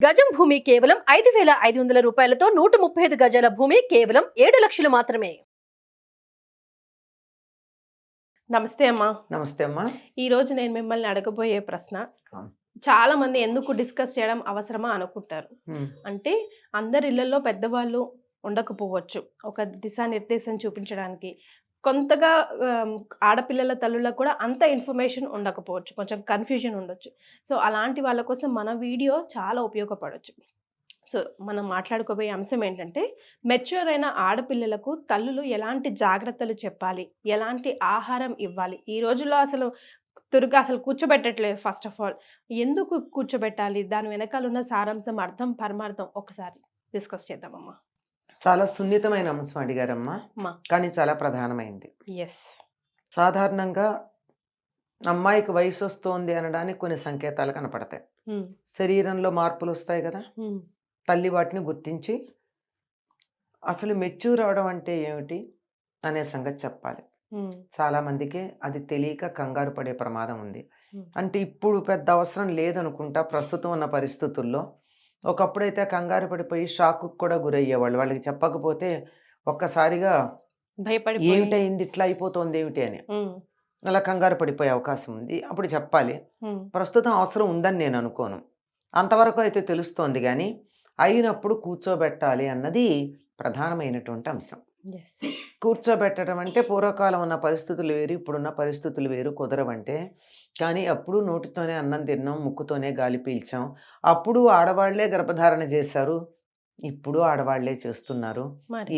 గజం భూమి కేవలం 5,500 రూపాయలతో 135 గజాల భూమి కేవలం 7 లక్షలు మాత్రమే. నమస్తే అమ్మా. నమస్తే అమ్మా. ఈ రోజు నేను మిమ్మల్ని అడగబోయే ప్రశ్న, ఆ. చాలా మంది ఎందుకు డిస్కస్ చేయడం అవసరమా అనుకుంటారు. అంటే అందరి ఇళ్లలో పెద్దవాళ్ళు ఉండకపోవచ్చు, ఒక దిశానిర్దేశం చూపించడానికి. కొంతగా ఆడపిల్లల తల్లులకు కూడా అంత ఇన్ఫర్మేషన్ ఉండకపోవచ్చు, కొంచెం కన్ఫ్యూజన్ ఉండొచ్చు. సో అలాంటి వాళ్ళ కోసం మన వీడియో చాలా ఉపయోగపడవచ్చు. సో మనం మాట్లాడుకోబోయే అంశం ఏంటంటే, మెచ్యూర్ అయిన ఆడపిల్లలకు తల్లులు ఎలాంటి జాగ్రత్తలు చెప్పాలి, ఎలాంటి ఆహారం ఇవ్వాలి. ఈ రోజుల్లో అసలు తురుగా అసలు కూర్చోబెట్టట్లేదు. ఫస్ట్ ఆఫ్ ఆల్ ఎందుకు కూర్చోబెట్టాలి, దాని వెనకాల ఉన్న సారాంశం, అర్థం పరమార్థం ఒకసారి డిస్కస్ చేద్దామమ్మా. చాలా సున్నితమైన అంశం అడిగారమ్మా, కానీ చాలా ప్రధానమైంది. సాధారణంగా అమ్మాయికి వయసు వస్తోంది అనడానికి కొన్ని సంకేతాలు కనపడతాయి. శరీరంలో మార్పులు వస్తాయి కదా, తల్లి వాటిని గుర్తించి అసలు మెచ్యూర్ అవడం అంటే ఏమిటి అనే సంగతి చెప్పాలి. చాలా మందికి అది తెలియక కంగారు పడే ప్రమాదం ఉంది. అంటే ఇప్పుడు పెద్ద అవసరం లేదనుకుంటా ప్రస్తుతం ఉన్న పరిస్థితుల్లో. ఒకప్పుడైతే కంగారు పడిపోయి షాక్ కూడా గురయ్యేవాళ్ళు. వాళ్ళకి చెప్పకపోతే ఒక్కసారిగా భయపడి ఏమిటైంది, ఇట్లా అయిపోతుంది ఏమిటి అని అలా కంగారు పడిపోయే అవకాశం ఉంది. అప్పుడు చెప్పాలి. ప్రస్తుతం అవసరం ఉందని నేను అనుకోను, అంతవరకు అయితే తెలుస్తోంది. కానీ అయినప్పుడు కూర్చోబెట్టాలి అన్నది ప్రధానమైనటువంటి అంశం. కూర్చోబెట్టడం అంటే పూర్వకాలం ఉన్న పరిస్థితులు వేరు, ఇప్పుడున్న పరిస్థితులు వేరు, కుదరవంటే. కానీ అప్పుడు నోటితోనే అన్నం తిన్నాం, ముక్కుతోనే గాలి పీల్చాం. అప్పుడు ఆడవాళ్లే గర్భధారణ చేశారు, ఇప్పుడు ఆడవాళ్లే చేస్తున్నారు.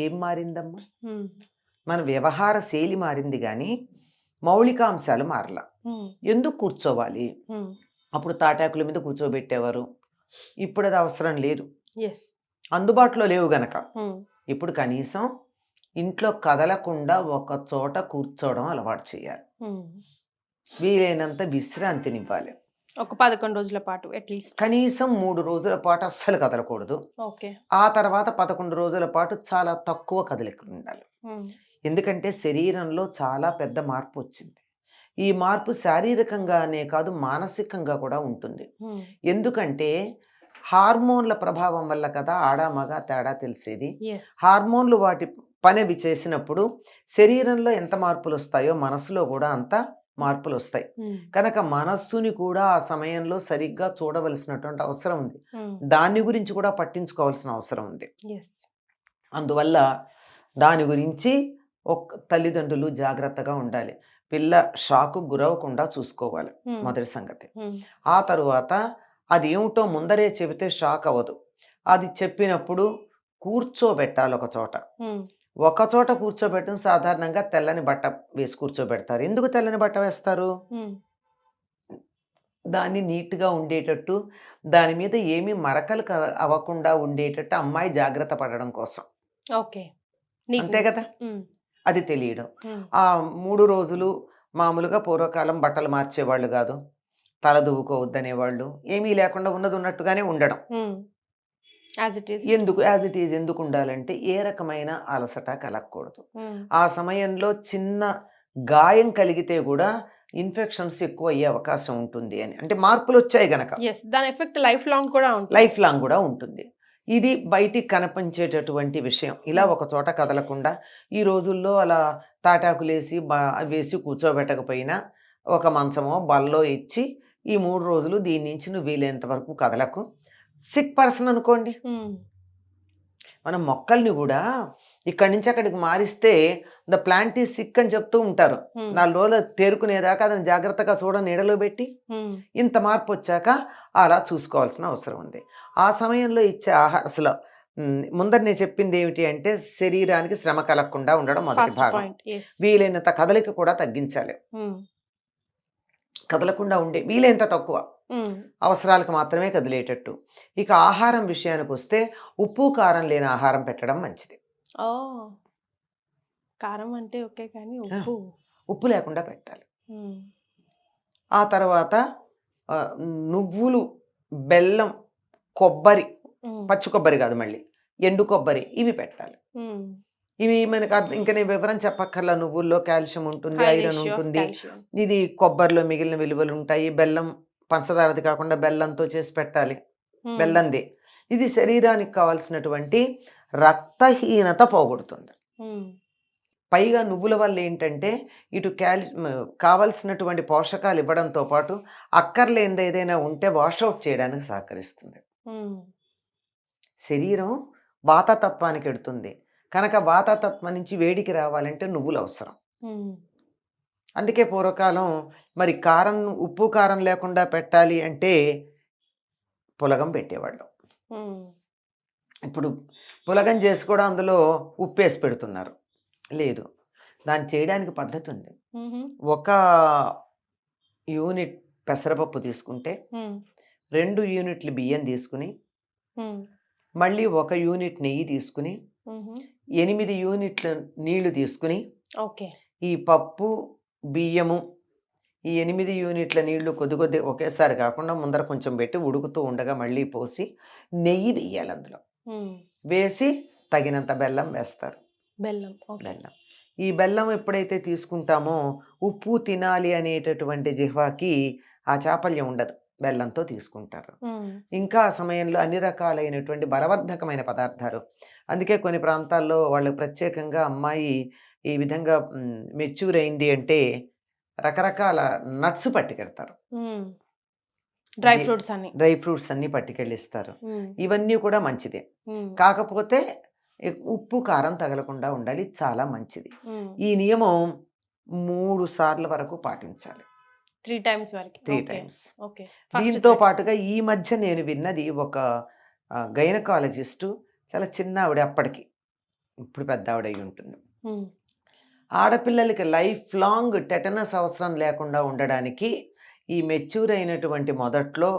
ఏం మారిందమ్మా? మన వ్యవహార శైలి మారింది కానీ మౌలిక అంశాలు మారలా. ఎందుకు కూర్చోవాలి? అప్పుడు తాటాకుల మీద కూర్చోబెట్టేవారు, ఇప్పుడు అది అవసరం లేదు, అందుబాటులో లేవు గనక. ఇప్పుడు కనీసం ఇంట్లో కదలకుండా ఒక చోట కూర్చోవడం అలవాటు చేయాలి. వీలైనంత విశ్రాంతినివ్వాలి. ఒక 11 రోజుల పాటు అట్లీస్ట్, కనీసం 3 రోజుల పాటు అస్సలు కదలకూడదు. ఆ తర్వాత 11 రోజుల పాటు చాలా తక్కువ కదలిక ఉండాలి. ఎందుకంటే శరీరంలో చాలా పెద్ద మార్పు వచ్చింది. ఈ మార్పు శారీరకంగానే కాదు, మానసికంగా కూడా ఉంటుంది. ఎందుకంటే హార్మోన్ల ప్రభావం వల్ల కదా ఆడ మగ తేడా తెలిసేది. హార్మోన్లు వాటి పని అవి చేసినప్పుడు శరీరంలో ఎంత మార్పులు వస్తాయో మనసులో కూడా అంత మార్పులు వస్తాయి. కనుక మనస్సుని కూడా ఆ సమయంలో సరిగ్గా చూడవలసినటువంటి అవసరం ఉంది. దాని గురించి కూడా పట్టించుకోవాల్సిన అవసరం ఉంది. అందువల్ల దాని గురించి తల్లిదండ్రులు జాగ్రత్తగా ఉండాలి. పిల్ల షాకు గురవకుండా చూసుకోవాలి, మొదటి సంగతి. ఆ తరువాత అది ఏమిటో ముందరే చెబితే షాక్ అవ్వదు. అది చెప్పినప్పుడు కూర్చోబెట్టాలి ఒక చోట. ఒక చోట కూర్చోబెట్టడం సాధారణంగా తెల్లని బట్ట వేసి కూర్చోబెడతారు. ఎందుకు తెల్లని బట్ట వేస్తారు? దాన్ని నీట్గా ఉండేటట్టు, దాని మీద ఏమీ మరకలు అవ్వకుండా ఉండేటట్టు అమ్మాయి జాగ్రత్త పడడం కోసం. అంతే కదా, అది తెలియడం. ఆ 3 రోజులు మామూలుగా పూర్వకాలం బట్టలు మార్చేవాళ్ళు కాదు, తల దువ్వుకోవద్దనేవాళ్ళు, ఏమీ లేకుండా ఉన్నది ఉన్నట్టుగానే ఉండడం. ఎందుకు యాజ్ ఇట్ ఈజ్ ఎందుకు ఉండాలంటే ఏ రకమైన అలసట కలగకూడదు. ఆ సమయంలో చిన్న గాయం కలిగితే కూడా ఇన్ఫెక్షన్స్ ఎక్కువ అయ్యే అవకాశం ఉంటుంది అని. అంటే మార్పులు వచ్చాయి గనక దాని ఎఫెక్ట్ లైఫ్ లాంగ్ కూడా ఉంటుంది. ఇది బయటికి కనిపించేటటువంటి విషయం. ఇలా ఒక చోట కదలకుండా ఈ రోజుల్లో అలా తాటాకులేసి వేసి కూర్చోబెట్టకపోయినా ఒక మంచమో బల్లో ఇచ్చి ఈ 3 రోజులు దీని నుంచి నువ్వు వీలైనంత వరకు కదలకు. సిక్ పర్సన్ అనుకోండి, మనం మొక్కల్ని కూడా ఇక్కడి నుంచి అక్కడికి మారిస్తే ద ప్లాంట్ ఈజ్ సిక్ అని చెప్తూ ఉంటారు. 4 రోజులు తేరుకునేదాకా అతను జాగ్రత్తగా నీడలో పెట్టి ఇంత మార్పు వచ్చాక అలా చూసుకోవాల్సిన అవసరం ఉంది. ఆ సమయంలో ఇచ్చే ఆహారం, అసలు ముందర నేను చెప్పింది ఏమిటి అంటే శరీరానికి శ్రమ కలగకుండా ఉండడం మొదటి భాగం. వీలైనంత కదలిక కూడా తగ్గించాలి, కదలకుండా ఉండే వీలైనంత తక్కువ, అవసరాలకు మాత్రమే కదిలేటట్టు. ఇక ఆహారం విషయానికి వస్తే ఉప్పు కారం లేని ఆహారం పెట్టడం మంచిది. కారం అంటే ఓకే, కానీ ఉప్పు లేకుండా పెట్టాలి. ఆ తర్వాత నువ్వులు, బెల్లం, కొబ్బరి, పచ్చి కొబ్బరి కాదు మళ్ళీ ఎండు కొబ్బరి, ఇవి పెట్టాలి. ఇవి మనకు ఇంకా నేను వివరం చెప్పక్కర్లా. నువ్వుల్లో కాల్షియం ఉంటుంది, ఐరన్ ఉంటుంది. ఇది కొబ్బరిలో మిగిలిన విలువలు ఉంటాయి. బెల్లం పంచదారది కాకుండా బెల్లంతో చేసి పెట్టాలి. బెల్లంది. ఇది శరీరానికి కావాల్సినటువంటి రక్తహీనత పోగొడుతుంది. పైగా నువ్వుల వల్ల ఏంటంటే ఇటు కావలసినటువంటి పోషకాలు ఇవ్వడంతో పాటు అక్కర్లేనిది ఏదైనా ఉంటే వాషౌట్ చేయడానికి సహకరిస్తుంది. శరీరం వాతతత్వానికి ఎడుతుంది కనుక వాతతత్వం నుంచి వేడికి రావాలంటే నువ్వులు అవసరం. అందుకే పూర్వకాలం మరి ఉప్పు కారం లేకుండా పెట్టాలి అంటే పులగం పెట్టేవాళ్ళు. ఇప్పుడు పులగం చేసి కూడా అందులో ఉప్పు వేసి పెడుతున్నారు. లేదు, దాన్ని చేయడానికి పద్ధతి ఉంది. 1 యూనిట్ పెసరపప్పు తీసుకుంటే 2 యూనిట్లు బియ్యం తీసుకుని మళ్ళీ 1 యూనిట్ నెయ్యి తీసుకుని 8 యూనిట్ల నీళ్లు తీసుకుని ఈ పప్పు బియ్యము ఈ 8 యూనిట్ల నీళ్లు కొద్ది ఒకేసారి కాకుండా ముందర కొంచెం పెట్టి ఉడుకుతూ ఉండగా మళ్ళీ పోసి నెయ్యి వేయాలి. అందులో వేసి తగినంత బెల్లం వేస్తారు. బెల్లం. ఈ బెల్లం ఎప్పుడైతే తీసుకుంటామో ఉప్పు తినాలి అనేటటువంటి జిహ్వాకి ఆ చాపల్యం ఉండదు, బెల్లంతో తీసుకుంటారు. ఇంకా ఆ సమయంలో అన్ని రకాలైనటువంటి బలవర్ధకమైన పదార్థాలు, అందుకే కొన్ని ప్రాంతాల్లో వాళ్ళు ప్రత్యేకంగా అమ్మాయి ఈ విధంగా మెచ్యూర్ అయింది అంటే రకరకాల నట్స్ పట్టుకెడతారు, డ్రై ఫ్రూట్స్ అన్ని పట్టుకెళ్ళిస్తారు. ఇవన్నీ కూడా మంచిదే, కాకపోతే ఉప్పు కారం తగలకుండా ఉండాలి, చాలా మంచిది. ఈ నియమం 3 సార్లు వరకు పాటించాలి, 3 టైమ్స్. దీంతో పాటుగా ఈ మధ్య నేను విన్నది ఒక గైనకాలజిస్టు, చాలా చిన్న ఆవిడ, అప్పటికి ఇప్పుడు పెద్ద ఆవిడ అయి ఉంటుంది. ఆడపిల్లలకి లైఫ్ లాంగ్ టెటనస్ అవసరం లేకుండా ఉండడానికి ఈ మెచ్యూర్ అయినటువంటి మొదట్లో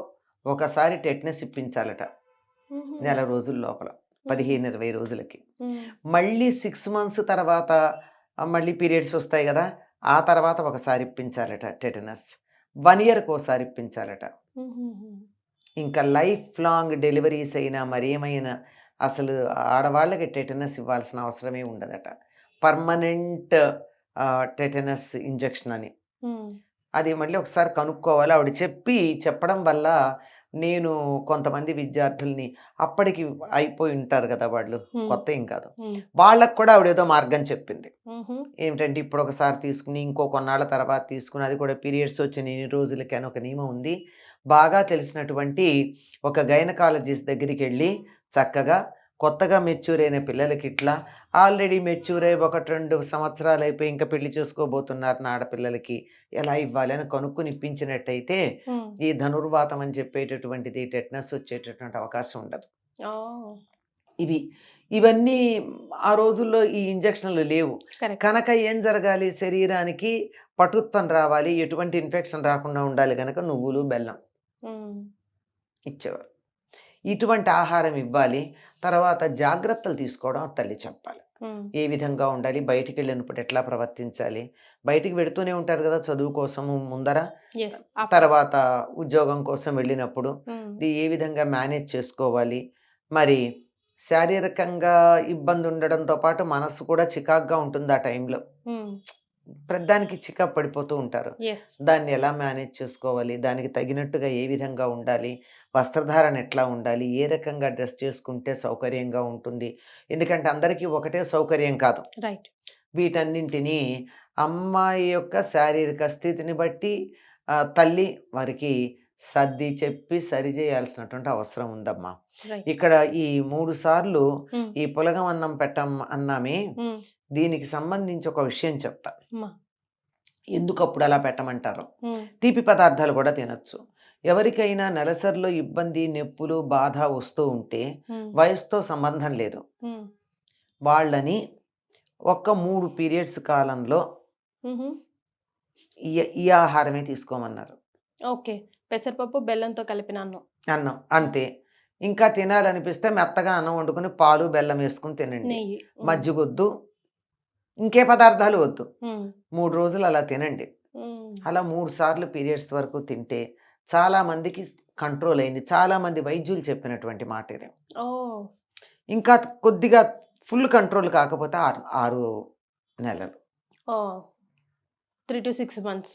ఒకసారి టెటనస్ ఇప్పించాలట, 1 రోజుల లోపల, 15-20 రోజులకి. మళ్ళీ 6 మంత్స్ తర్వాత మళ్ళీ పీరియడ్స్ వస్తాయి కదా, ఆ తర్వాత ఒకసారి ఇప్పించాలట టెటనస్. 1 ఇయర్కి ఒకసారి ఇప్పించాలట. ఇంకా లైఫ్ లాంగ్ డెలివరీస్ అయినా మరేమైనా అసలు ఆడవాళ్ళకి టెటనస్ ఇవ్వాల్సిన అవసరమే ఉండదట. పర్మనెంట్ టెటనస్ ఇంజెక్షన్ అని, అది మళ్ళీ ఒకసారి కనుక్కోవాలి. ఆవిడ చెప్పడం వల్ల నేను కొంతమంది విద్యార్థుల్ని, అప్పటికి అయిపోయి ఉంటారు కదా వాళ్ళు, కొత్త ఏం కాదు, వాళ్ళకు కూడా ఆవిడ ఏదో మార్గం చెప్పింది. ఏమిటంటే ఇప్పుడు ఒకసారి తీసుకుని ఇంకో కొన్నాళ్ళ తర్వాత తీసుకుని, అది కూడా పీరియడ్స్ వచ్చిన 2 రోజులకి అని ఒక నియమం ఉంది. బాగా తెలిసినటువంటి ఒక గైనకాలజిస్ట్ దగ్గరికి వెళ్ళి చక్కగా కొత్తగా మెచ్యూర్ అయిన పిల్లలకి ఇట్లా, ఆల్రెడీ మెచ్యూర్ అయ్యి 1-2 సంవత్సరాలు అయిపోయి ఇంకా పెళ్లి చేసుకోబోతున్నారు ఆడపిల్లలకి ఎలా ఇవ్వాలి అని కనుక్కుని ఇప్పించినట్టయితే ఈ ధనుర్వాతం అని చెప్పేటటువంటిది టెటనస్ వచ్చేటటువంటి అవకాశం ఉండదు. ఇవన్నీ ఆ రోజుల్లో ఈ ఇంజక్షన్లు లేవు కనుక ఏం జరగాలి, శరీరానికి పటుత్వం రావాలి, ఎటువంటి ఇన్ఫెక్షన్ రాకుండా ఉండాలి కనుక నువ్వులు బెల్లం ఇచ్చేవారు. ఇటువంటి ఆహారం ఇవ్వాలి. తర్వాత జాగ్రత్తలు తీసుకోవడం తల్లి చెప్పాలి, ఏ విధంగా ఉండాలి, బయటికి వెళ్ళినప్పుడు ఎట్లా ప్రవర్తించాలి. బయటికి వెడుతూనే ఉంటారు కదా చదువు కోసము ముందర, తర్వాత ఉద్యోగం కోసం వెళ్ళినప్పుడు ఏ విధంగా మేనేజ్ చేసుకోవాలి. మరి శారీరకంగా ఇబ్బంది ఉండడంతో పాటు మనసు కూడా చికాగ్గా ఉంటుంది ఆ టైంలో, ప్రతిదానికి చికాకు పడిపోతూ ఉంటారు. దాన్ని ఎలా మేనేజ్ చేసుకోవాలి, దానికి తగినట్టుగా ఏ విధంగా ఉండాలి, వస్త్రధారణ ఎట్లా ఉండాలి, ఏ రకంగా డ్రెస్ చేసుకుంటే సౌకర్యంగా ఉంటుంది. ఎందుకంటే అందరికీ ఒకటే సౌకర్యం కాదు. వీటన్నింటినీ అమ్మాయి యొక్క శారీరక స్థితిని బట్టి తల్లి వారికి సర్ది చెప్పి సరిచేయాల్సినటువంటి అవసరం ఉందమ్మా. ఇక్కడ ఈ 3 సార్లు ఈ పులగం అన్నం అన్నామే, దీనికి సంబంధించి ఒక విషయం చెప్తా. ఎందుకు అప్పుడు అలా పెట్టమంటారు. తీపి పదార్థాలు కూడా తినచ్చు. ఎవరికైనా నెలసరిలో ఇబ్బంది, నొప్పులు, బాధ వస్తూ ఉంటే వయసుతో సంబంధం లేదు, వాళ్ళని 3 పీరియడ్స్ కాలంలో ఈ ఆహారమే తీసుకోమన్నారు. పెసరపప్పు బెల్లంతో కలిపిన అన్నం అంతే. ఇంకా తినాలనిపిస్తే మెత్తగా అన్నం వండుకుని పాలు బెల్లం వేసుకుని తినండి, మజ్జిగొద్దు, ఇంకే పదార్థాలు వద్దు. 3 రోజులు అలా తినండి. అలా 3 సార్లు పీరియడ్స్ వరకు తింటే చాలా మందికి కంట్రోల్ అయింది. చాలా మంది వైద్యులు చెప్పినటువంటి మాట ఇది. ఇంకా కొద్దిగా ఫుల్ కంట్రోల్ కాకపోతే 6 నెలలు, 3 to 6 months.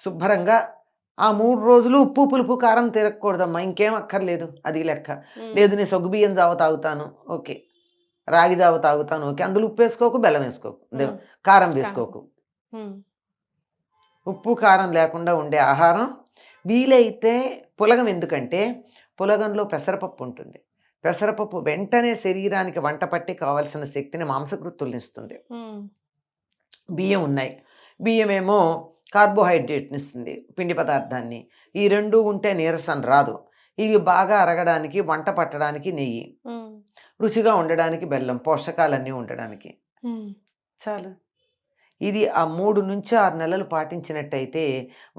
శుభ్రంగా ఆ 3 రోజులు ఉప్పు పులుపు కారం తిరగకూడదమ్మా, ఇంకేం అక్కర్లేదు, అది లెక్క. లేదు నేను సగ్గుబియ్యం జావ తాగుతాను, ఓకే, రాగి జావ తాగుతాను, ఓకే, అందులో ఉప్పు వేసుకోకు, బెల్లం వేసుకోకు, కారం వేసుకోకు. ఉప్పు కారం లేకుండా ఉండే ఆహారం వీలైతే పులగం. ఎందుకంటే పులగంలో పెసరపప్పు ఉంటుంది. పెసరపప్పు వెంటనే శరీరానికి వంట పట్టి కావాల్సిన శక్తిని మాంసకృత్తుల్ని ఇస్తుంది. బియ్యం ఉన్నాయి, బియ్యం ఏమో కార్బోహైడ్రేట్ని ఇస్తుంది, పిండి పదార్థాన్ని. ఈ రెండు ఉంటే నీరసం రాదు. ఇవి బాగా అరగడానికి, వంట పట్టడానికి నెయ్యి, రుచిగా ఉండడానికి బెల్లం, పోషకాలన్నీ ఉండడానికి చాలు. ఇది ఆ 3 నుంచి 6 నెలలు పాటించినట్టయితే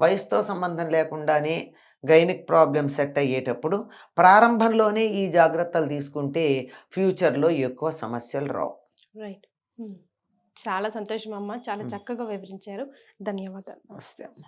వయసుతో సంబంధం లేకుండానే గైనిక్ ప్రాబ్లమ్ సెట్ అయ్యేటప్పుడు ప్రారంభంలోనే ఈ జాగ్రత్తలు తీసుకుంటే ఫ్యూచర్లో ఎక్కువ సమస్యలు రావు. రైట్. చాలా సంతోషం అమ్మ, చాలా చక్కగా వివరించారు. ధన్యవాదాలు. నమస్తే అమ్మ.